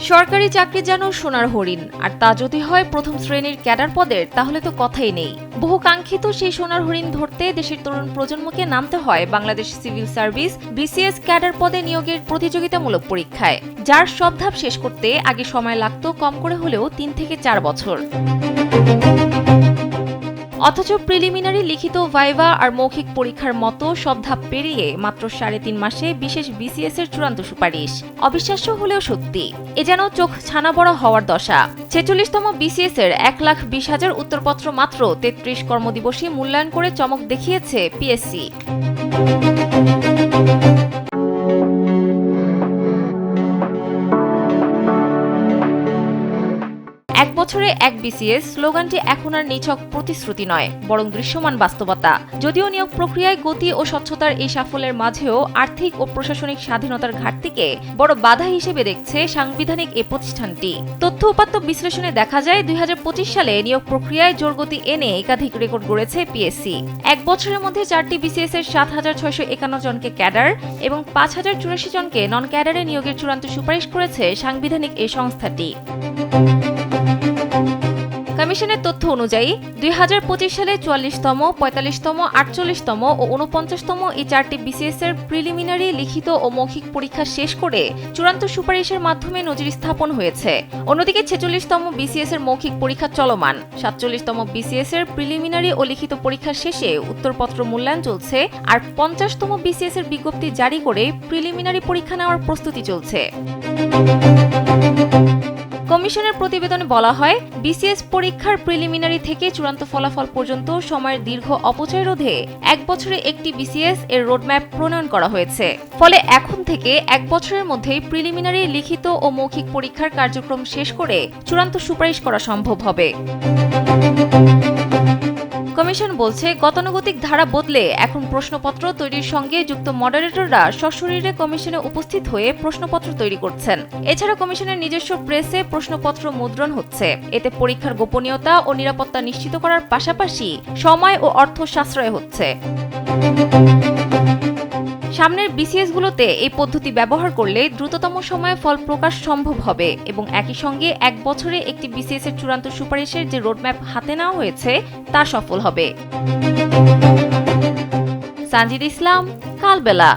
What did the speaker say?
সরকারি চাকরি যেন সোনার হরিণ, আর তা যদি হয় প্রথম শ্রেণীর ক্যাডার পদের, তাহলে তো কথাই নেই। বহু কাঙ্ক্ষিত সেই সোনার হরিণ ধরতে দেশের তরুণ প্রজন্মকে নামতে হয় Bangladesh civil service BCS cadre পদে নিয়োগের প্রতিযোগিতামূলক পরীক্ষায়, যার সব ধাপ শেষ করতে আগে সময় লাগত কম করে হলেও ৩ থেকে ৪ বছর। অথচ প্রিলিমিনারি লিখিত ভাইভা আর মৌখিক পরীক্ষার মতো সব ধাপ পেরিয়ে মাত্র ৩.৫ মাসে বিশেষ বিসিএস এর চূড়ান্ত সুপারিশ। অবিশ্বাস্য হলেও সত্যি, এ যেন চোখ ছানা বড় হওয়ার দশা। ৪৬তম বিসিএস এর ১,২০,০০০ উত্তরপত্র মাত্র ৩৩ কর্মদিবসে মূল্যায়ন করে চমক দেখিয়েছে পিএসসি। এক বছরে এক বিসিএস স্লোগানটি এখন আর নিছক প্রতিশ্রুতি নয়, বরং দৃশ্যমান বাস্তবতা। যদিও নিয়োগ প্রক্রিয়ায় গতি ও স্বচ্ছতার এই সাফল্যের মাঝেও আর্থিক ও প্রশাসনিক স্বাধীনতার ঘাটতিকে বড় বাধা হিসেবে দেখছে সাংবিধানিক এই প্রতিষ্ঠানটি। তথ্য উপাত্ত বিশ্লেষণে দেখা যায় ২০২৫ সালে নিয়োগ প্রক্রিয়ায় জোরগতি এনে একাধিক রেকর্ড গড়েছে পিএসসি। এক বছরের মধ্যে ৪টি বিসিএস এর ৭,৬৫১ জনকে ক্যাডার এবং ৫,০৮৪ জনকে নন ক্যাডারে নিয়োগের চূড়ান্ত সুপারিশ করেছে সাংবিধানিক এই সংস্থাটি। কমিশনের তথ্য অনুযায়ী ২০২৫ সালে ৪৪তম, ৪৫তম, ৪৮তম ও ৪৯তম এই ৪টি বিসিএস এর প্রিলিমিনারি লিখিত ও মৌখিক পরীক্ষা শেষ করে চূড়ান্ত সুপারিশের মাধ্যমে নজির স্থাপন হয়েছে। অন্যদিকে ৪৬তম বিসিএস এর মৌখিক পরীক্ষা চলমান, ৪৭তম বিসিএস এর প্রিলিমিনারি ও লিখিত পরীক্ষা শেষে উত্তরপত্র মূল্যায়ন চলছে, আর ৫০তম বিসিএস এর বিজ্ঞপ্তি জারি করে প্রিলিমিনারি পরীক্ষা নেওয়ার প্রস্তুতি চলছে। কমিশনের প্রতিবেদনে বলা হয়, বিসিএস পরীক্ষার প্রিলিমিনারি থেকে চূড়ান্ত ফলাফল পর্যন্ত সময়ের দীর্ঘ অপচয় রোধে এক বছরে একটি বিসিএস এর রোডম্যাপ প্রণয়ন করা হয়েছে। ফলে এখন থেকে এক বছরের মধ্যেই প্রিলিমিনারি লিখিত ও মৌখিক পরীক্ষার কার্যক্রম শেষ করে চূড়ান্ত সুপারিশ করা সম্ভব হবে। কমিশন বলছে, গতানুগতিক ধারা বদলে এখন প্রশ্নপত্র তৈরির সঙ্গে যুক্ত মডারেটররা সশরীরে কমিশনে উপস্থিত হয়ে প্রশ্নপত্র তৈরি করছেন। এছাড়া কমিশনের নিজস্ব প্রেসে প্রশ্নপত্র মুদ্রণ হচ্ছে। এতে পরীক্ষার গোপনীয়তা ও নিরাপত্তা নিশ্চিত করার পাশাপাশি সময় ও অর্থ সাশ্রয় হচ্ছে। সামনের বিসিএসগুলোতে এই পদ্ধতি ব্যবহার করলে দ্রুততম সময়ে ফল প্রকাশ সম্ভব হবে এবং একই সঙ্গে এক বছরে একটি বিসিএস এর চূড়ান্ত সুপারিশের যে রোডম্যাপ হাতে নেওয়া হয়েছে তা সফল হবে। সানজিদ ইসলাম, কালবেলা।